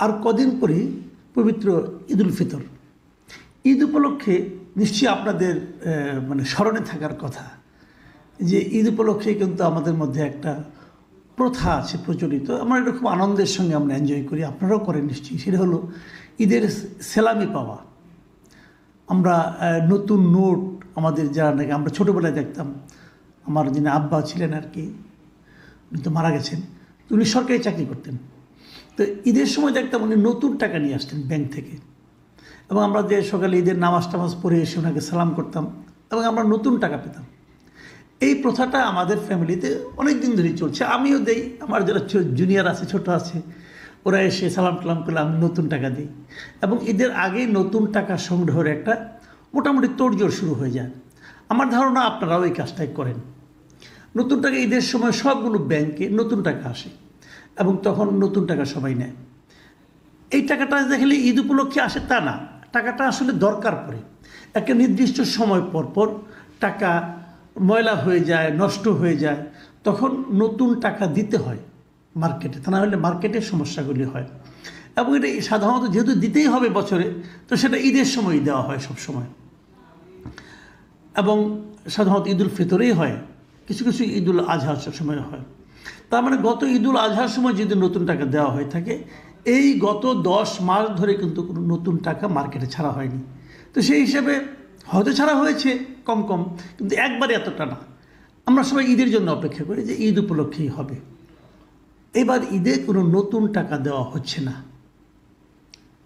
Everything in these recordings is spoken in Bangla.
আর কদিন পরেই পবিত্র ঈদুল ফিতর। ঈদ উপলক্ষে নিশ্চয়ই আপনাদের স্মরণে থাকার কথা যে ঈদ উপলক্ষে কিন্তু আমাদের মধ্যে একটা প্রথা আছে প্রচলিত। আমরা এটা খুব আনন্দের সঙ্গে আমরা এনজয় করি, আপনারাও করেন নিশ্চয়ই। সেটা হলো ঈদের সেলামি পাওয়া। আমরা নতুন নোট আমাদের যারা নাকি আমরা ছোটোবেলায় দেখতাম, আমার যিনি আব্বা ছিলেন আর কি, উনি তো মারা গেছেন, উনি সরকারি চাকরি করতেন। তো ঈদের সময় দেখতাম উনি নতুন টাকা নিয়ে আসতেন ব্যাংক থেকে, এবং আমরা যে সকালে ঈদের নামাজ টামাজ পড়ে এসে ওনাকে সালাম করতাম এবং আমরা নতুন টাকা পেতাম। এই প্রথাটা আমাদের ফ্যামিলিতে অনেক দিন ধরেই চলছে। আমিও দেই, আমার যারা জুনিয়র আছে, ছোট আছে, ওরা এসে সালাম টালাম করলে আমি নতুন টাকা দিই। এবং ঈদের আগেই নতুন টাকা সংগ্রহের একটা মোটামুটি তোড়জোড় শুরু হয়ে যায়। আমার ধারণা আপনারাও এই কাজটাই করেন। নতুন টাকা ঈদের সময় সবগুলো ব্যাংকে নতুন টাকা আসে এবং তখন নতুন টাকা সবাই নেয়। এই টাকাটা দেখলে ঈদ উপলক্ষে আসে তা না, টাকাটা আসলে দরকার পড়ে। একটা নির্দিষ্ট সময় পর পর টাকা ময়লা হয়ে যায়, নষ্ট হয়ে যায়, তখন নতুন টাকা দিতে হয় মার্কেটে, তা না হলে মার্কেটের সমস্যাগুলি হয়। এবং এটা সাধারণত যেহেতু দিতেই হবে বছরে, তো সেটা ঈদের সময়ই দেওয়া হয় সব সময়। এবং সাধারণত ঈদুল ফিতরেই হয়, কিছু কিছু ঈদুল আজহার সময় হয়। তার মানে গত ঈদুল আজহার সময় যদি নতুন টাকা দেওয়া হয়ে থাকে, এই গত 10 মাস ধরে কিন্তু কোনো নতুন টাকা মার্কেটে ছাড়া হয়নি। তো সেই হিসাবে হয়তো ছাড়া হয়েছে কম কম, কিন্তু একবারে এতটা না। আমরা সবাই ঈদের জন্য অপেক্ষা করি যে ঈদ উপলক্ষেই হবে। এবার ঈদে কোনো নতুন টাকা দেওয়া হচ্ছে না।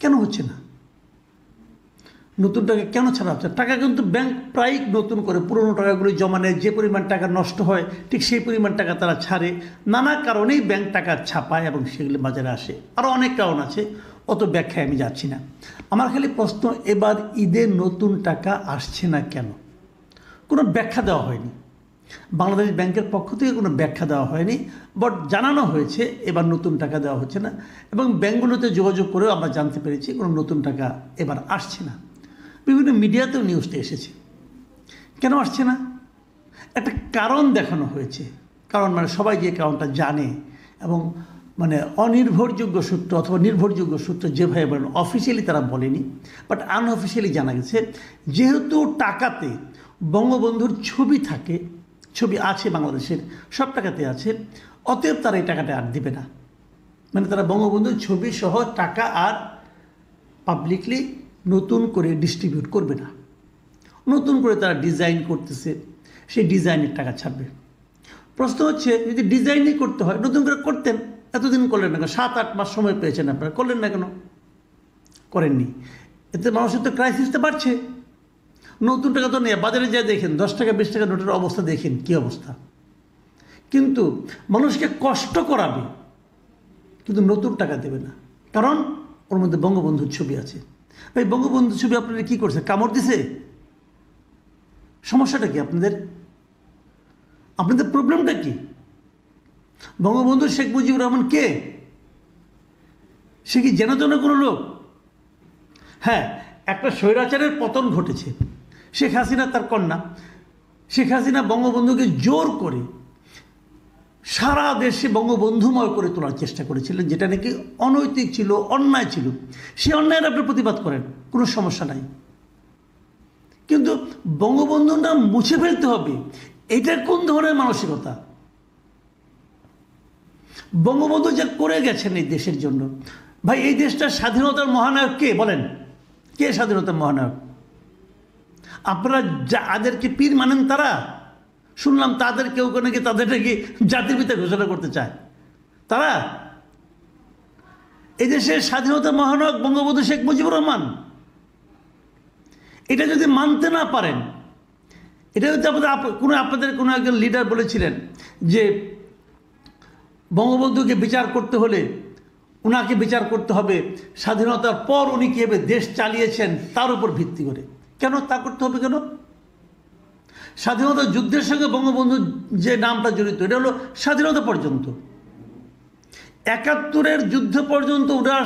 কেন হচ্ছে না? নতুন টাকা কেন ছাড়া হচ্ছে? টাকা কিন্তু ব্যাংক প্রায় নতুন করে পুরনো টাকাগুলি জমা নেয়, যে পরিমাণ টাকা নষ্ট হয় ঠিক সেই পরিমাণ টাকা তারা ছাড়ে। নানা কারণেই ব্যাংক টাকা ছাপায় এবং সেগুলি বাজারে আসে। আরও অনেক কারণ আছে, অত ব্যাখ্যায় আমি যাচ্ছি না। আমার খালি প্রশ্ন, এবার ঈদে নতুন টাকা আসছে না কেন? কোনো ব্যাখ্যা দেওয়া হয়নি। বাংলাদেশ ব্যাংকের পক্ষ থেকে কোনো ব্যাখ্যা দেওয়া হয়নি, বাট জানানো হয়েছে এবার নতুন টাকা দেওয়া হচ্ছে না। এবং ব্যাংকগুলোতে যোগাযোগ করেও আমরা জানতে পেরেছি কোনো নতুন টাকা এবার আসছে না। বিভিন্ন মিডিয়াতেও নিউজটা এসেছে। কেন আসছে না? একটা কারণ দেখানো হয়েছে। কারণ সবাই যে কারণটা জানে, এবং অনির্ভরযোগ্য সূত্র অথবা নির্ভরযোগ্য সূত্র যেভাবে বলেন, অফিসিয়ালি তারা বলেনি, বাট আনঅফিসিয়ালি জানা গেছে, যেহেতু টাকাতে বঙ্গবন্ধুর ছবি থাকে, ছবি আছে বাংলাদেশের সব টাকাতে আছে, অতএব তারা এই টাকাটা আর দেবে না। তারা বঙ্গবন্ধুর ছবি সহ টাকা আর পাবলিকলি নতুন করে ডিস্ট্রিবিউট করবে না। নতুন করে তারা ডিজাইন করতেছে, সেই ডিজাইনের টাকা ছাড়বে। প্রশ্ন হচ্ছে, যদি ডিজাইনই করতে হয় নতুন করে করতেন, এতদিন করলেন না কেন? 7-8 মাস সময় পেয়েছেন আপনারা, করলেন না কেন? করেননি। এতে মানুষের তো ক্রাইসিসটা বাড়ছে। নতুন টাকা তো নেই, বাজারে যা দেখেন 10 টাকা 20 টাকা নোটের অবস্থা দেখেন কী অবস্থা। কিন্তু মানুষকে কষ্ট করাবে, কিন্তু নতুন টাকা দেবে না, কারণ ওর মধ্যে বঙ্গবন্ধুর ছবি আছে। ভাই, বঙ্গবন্ধুর ছবি আপনারা কী করছে? কামড় দিছে? সমস্যাটা কি আপনাদের? আপনাদের প্রবলেমটা কি? বঙ্গবন্ধু শেখ মুজিবুর রহমান কে? সে কি যেন কোনো লোক? হ্যাঁ, একটা স্বৈরাচারের পতন ঘটেছে। শেখ হাসিনা তার কন্যা, শেখ হাসিনা বঙ্গবন্ধুকে জোর করে সারা দেশে বঙ্গবন্ধুময় করে তোলার চেষ্টা করেছিলেন, যেটা নাকি অনৈতিক ছিল, অন্যায় ছিল। সে অন্যায়ের আপনি প্রতিবাদ করেন, কোনো সমস্যা নাই, কিন্তু বঙ্গবন্ধুর নাম মুছে ফেলতে হবে, এটার কোন ধরনের মানসিকতা? বঙ্গবন্ধু যা করে গেছেন এই দেশের জন্য, ভাই, এই দেশটার স্বাধীনতার মহানায়ক কে বলেন? কে স্বাধীনতার মহানায়ক? আপনারা যাদেরকে পীর মানেন তারা? শুনলাম তাদের কেউ নাকি তাদের নাকি জাতির পিতা ঘোষণা করতে চায়। তারা? এই দেশের স্বাধীনতার মহানায়ক বঙ্গবন্ধু শেখ মুজিবুর রহমান। এটা যদি মানতে না পারেন, এটা যদি আপনাদের কোনো একজন লিডার বলেছিলেন যে বঙ্গবন্ধুকে বিচার করতে হলে ওনাকে বিচার করতে হবে স্বাধীনতার পর উনি কীভাবে দেশ চালিয়েছেন তার উপর ভিত্তি করে। কেন তা করতে হবে? কেন? স্বাধীনতা যুদ্ধের সঙ্গে বঙ্গবন্ধুর যে নামটা জড়িত, এটা হলো স্বাধীনতা পর্যন্ত। ৭১-এর যুদ্ধ পর্যন্ত ওনার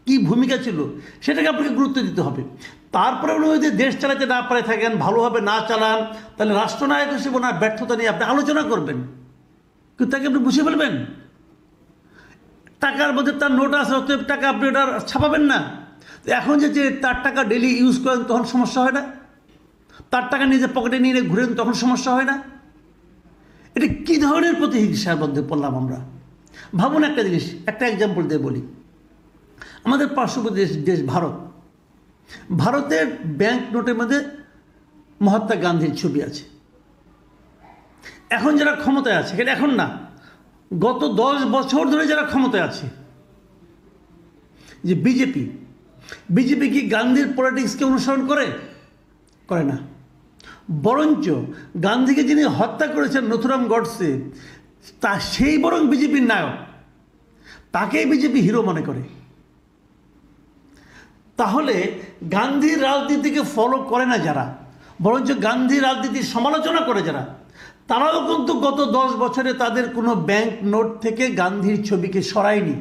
কী ভূমিকা ছিল সেটাকে আপনাকে গুরুত্ব দিতে হবে। তারপরে উনি যদি দেশ চালাতে না পারে থাকেন, ভালোভাবে না চালান, তাহলে রাষ্ট্রনায়ক হিসেবে ওনার ব্যর্থতা নিয়ে আপনি আলোচনা করবেন, কিন্তু তাকে আপনি বুঝে ফেলবেন। টাকার মধ্যে তার নোট আছে, অতএব টাকা আপনি ওটা ছাপাবেন না। এখন যে তার টাকা ডেলি ইউজ করেন তখন সমস্যা হয় না? তার টাকা নিজের পকেটে নিয়ে ঘুরেন তখন সমস্যা হয় না? এটা কী ধরনের প্রতিহিংসার মধ্যে পড়লাম আমরা? ভাবুন একটা জিনিস, একটা এক্সাম্পল দিয়ে বলি। আমাদের পার্শ্ববর্তী দেশ ভারত, ভারতের ব্যাংক নোটের মধ্যে মহাত্মা গান্ধীর ছবি আছে। এখন যারা ক্ষমতায় আছে, এটা এখন না, গত 10 বছর ধরে যারা ক্ষমতায় আছে, যে বিজেপি কি গান্ধীর পলিটিক্সকে অনুসরণ করে না। বরঞ্চ গান্ধীকে যিনি হত্যা করেছেন নথুরাম গডসে, সেই বরং বিজেপির নায়ক, তাকেই বিজেপি হিরো মনে করে। তাহলে গান্ধীর রাজনীতিকে ফলো করে না যারা, বরঞ্চ গান্ধীর রাজনীতির সমালোচনা করে যারা, তারাও কিন্তু গত 10 বছরে তাদের কোনো ব্যাংক নোট থেকে গান্ধীর ছবিকে সরায়নি।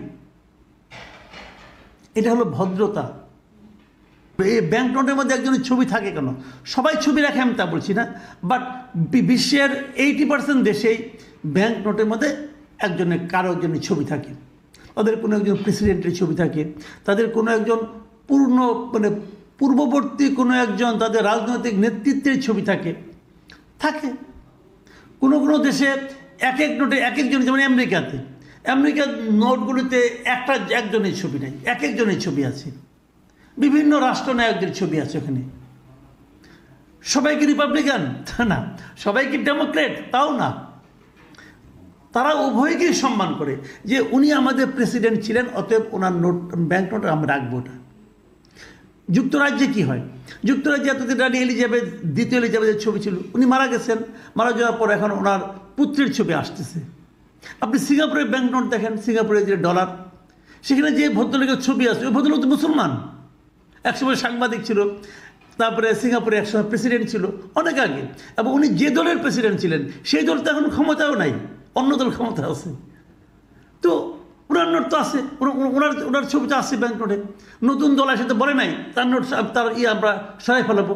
এটা হলো ভদ্রতা। এই ব্যাংক নোটের মধ্যে একজনের ছবি থাকে কেন? সবাই ছবি রাখে আমি তা বলছি না, বাট বিশ্বের 80% দেশেই ব্যাংক নোটের মধ্যে কারো একজনের ছবি থাকে। তাদের কোনো একজন প্রেসিডেন্টের ছবি থাকে, তাদের কোনো একজন পূর্ববর্তী কোনো একজন তাদের রাজনৈতিক নেতৃত্বের ছবি থাকে। কোনো দেশে এক নোটে এক একজন, যেমন আমেরিকার নোটগুলিতে একজনের ছবি নেই, এক একজনের ছবি আছে। বিভিন্ন রাষ্ট্রনায়কদের ছবি আছে ওখানে। সবাই কি রিপাবলিকান? তা না। সবাই কি ডেমোক্রেট? তাও না। তারা উভয়কেই সম্মান করে যে উনি আমাদের প্রেসিডেন্ট ছিলেন, অতএব ওনার ব্যাংক নোট আমরা রাখবো না। যুক্তরাজ্যে কি হয়? যুক্তরাজ্যে এতদিন রানী এলিজাবেথ, দ্বিতীয় এলিজাবেথের ছবি ছিল, উনি মারা গেছেন। মারা যাওয়ার পর এখন ওনার পুত্রের ছবি আসতেছে। আপনি সিঙ্গাপুরের ব্যাংক নোট দেখেন, সিঙ্গাপুরের যে ডলার, সেখানে যে ভদ্রলোকের ছবি আছে, ওই ভদ্রলোক তো মুসলমান, একসময় সাংবাদিক ছিল, তারপরে সিঙ্গাপুরে একসময় প্রেসিডেন্ট ছিল অনেক আগে, এবং উনি যে দলের প্রেসিডেন্ট ছিলেন সেই দল তো এখন ক্ষমতাও নাই, অন্য দল ক্ষমতা আছে। তো ওনার নোট তো আছে, ওনার ছবি তো আছে ব্যাংক নোটে। নতুন দল আসে তো বলে নাই তার নোট, তার আমরা সরাই ফেলাবো।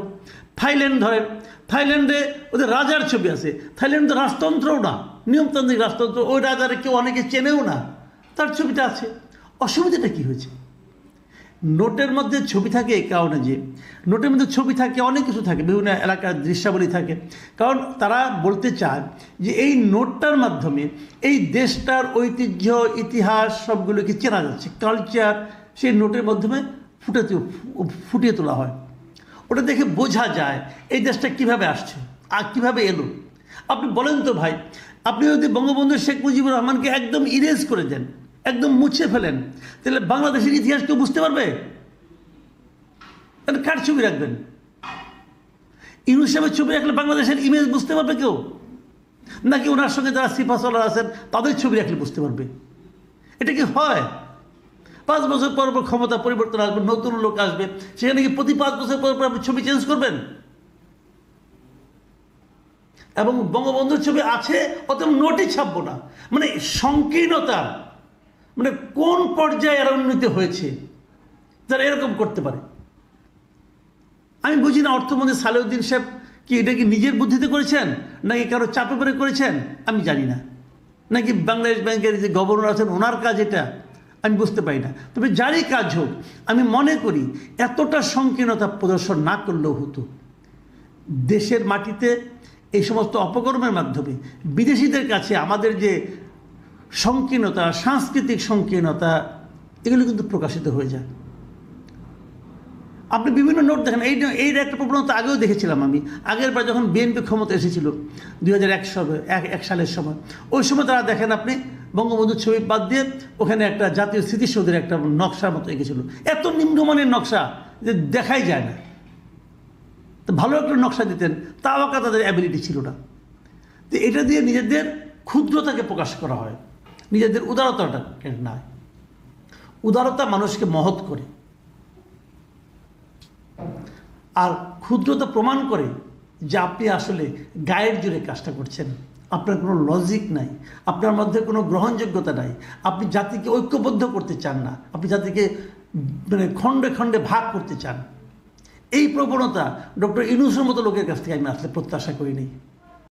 থাইল্যান্ড ধরেন, থাইল্যান্ডে ওদের রাজার ছবি আছে। থাইল্যান্ড তো রাজতন্ত্রও না, নিয়মতান্ত্রিক রাজতন্ত্র, ওই রাজারে কেউ অনেকে চেনেও না, তার ছবিটা আছে। অসুবিধাটা কী হয়েছে? নোটের মধ্যে ছবি থাকে এই কারণে যে নোটের মধ্যে ছবি থাকে, অনেক কিছু থাকে, বিভিন্ন এলাকার দৃশ্যাবলী থাকে। কারণ তারা বলতে চায় যে এই নোটটার মাধ্যমে এই দেশটার ঐতিহ্য, ইতিহাস সবগুলোকে চেনা যাচ্ছে, কালচার সেই নোটের মাধ্যমে ফুটিয়ে তোলা হয়। ওটা দেখে বোঝা যায় এই দেশটা কিভাবে আসছে আর কিভাবে এলো। আপনি বলেন তো ভাই, আপনি যদি বঙ্গবন্ধু শেখ মুজিবুর রহমানকে একদম ইরেজ করে দেন, একদম মুছে ফেলেন, তাহলে বাংলাদেশের ইতিহাস কেউ বুঝতে পারবে? তাহলে কার ছবি রাখবেন? ইউনূস সাহেবের ছবি রাখলে বাংলাদেশের ইমেজ বুঝতে পারবে কেউ? নাকি ওনার সঙ্গে যারা সিপাহসালার আছেন তাদের ছবি রাখলে বুঝতে পারবে? এটা কি হয়? 5 বছর পর ক্ষমতা পরিবর্তন আসবে, নতুন লোক আসবে, সেখানে কি প্রতি 5 বছর পর আপনি ছবি চেঞ্জ করবেন? এবং বঙ্গবন্ধুর ছবি আছে, অতএব নোটই ছাপবো না। মানে সংকীর্ণতা, মানে কোন পর্যায়ে এর উন্নতি হয়েছে যারা এরকম করতে পারে? আমি বুঝি না। অর্থমন্ত্রী সালেউদ্দিন সাহেব কি এটা কি নিজের বুদ্ধিতে করেছেন, নাকি কারো চাপে পড়ে করেছেন আমি জানি না, নাকি বাংলাদেশ ব্যাংকের যে গভর্নর আছেন ওনার কাজ এটা, আমি বুঝতে পারি না। তবে যারই কাজ হোক, আমি মনে করি এতটা সংকীর্ণতা প্রদর্শন না করলেও হতো। দেশের মাটিতে এই সমস্ত অপকর্মের মাধ্যমে বিদেশিদের কাছে আমাদের যে সংকীর্ণতা, সাংস্কৃতিক সংকীর্ণতা, এগুলো কিন্তু প্রকাশিত হয়ে যায়। আপনি বিভিন্ন নোট দেখেন, এইটা একটা প্রবণতা আগেও দেখেছিলাম আমি। আগের বার যখন বিএনপি ক্ষমতা এসেছিল 2001 সালের সময়, ওই সময় তারা দেখেন আপনি বঙ্গবন্ধুর ছবি বাদ দিয়ে ওখানে একটা জাতীয় স্মৃতিসৌধের একটা নকশার মতো এঁকেছিল। এত নিম্নমানের নকশা যে দেখাই যায় না। তো ভালো একটা নকশা দিতেন, তাও তাদের অ্যাবিলিটি ছিল না। তো এটা দিয়ে নিজেদের ক্ষুদ্রতাকে প্রকাশ করা হয়, নিজেদের উদারতাটা না। উদারতা মানুষকে মহৎ করে, আর ক্ষুদ্রতা প্রমাণ করে যে আপনি আসলে গায়ের জোরে কাজটা করছেন, আপনার কোনো লজিক নাই, আপনার মধ্যে কোনো গ্রহণযোগ্যতা নাই, আপনি জাতিকে ঐক্যবদ্ধ করতে চান না, আপনি জাতিকে মানে খণ্ডে খণ্ডে ভাগ করতে চান। এই প্রবণতা ডক্টর ইউনূসের মতো লোকের কাছ থেকে আমি আসলে প্রত্যাশা করি নাই।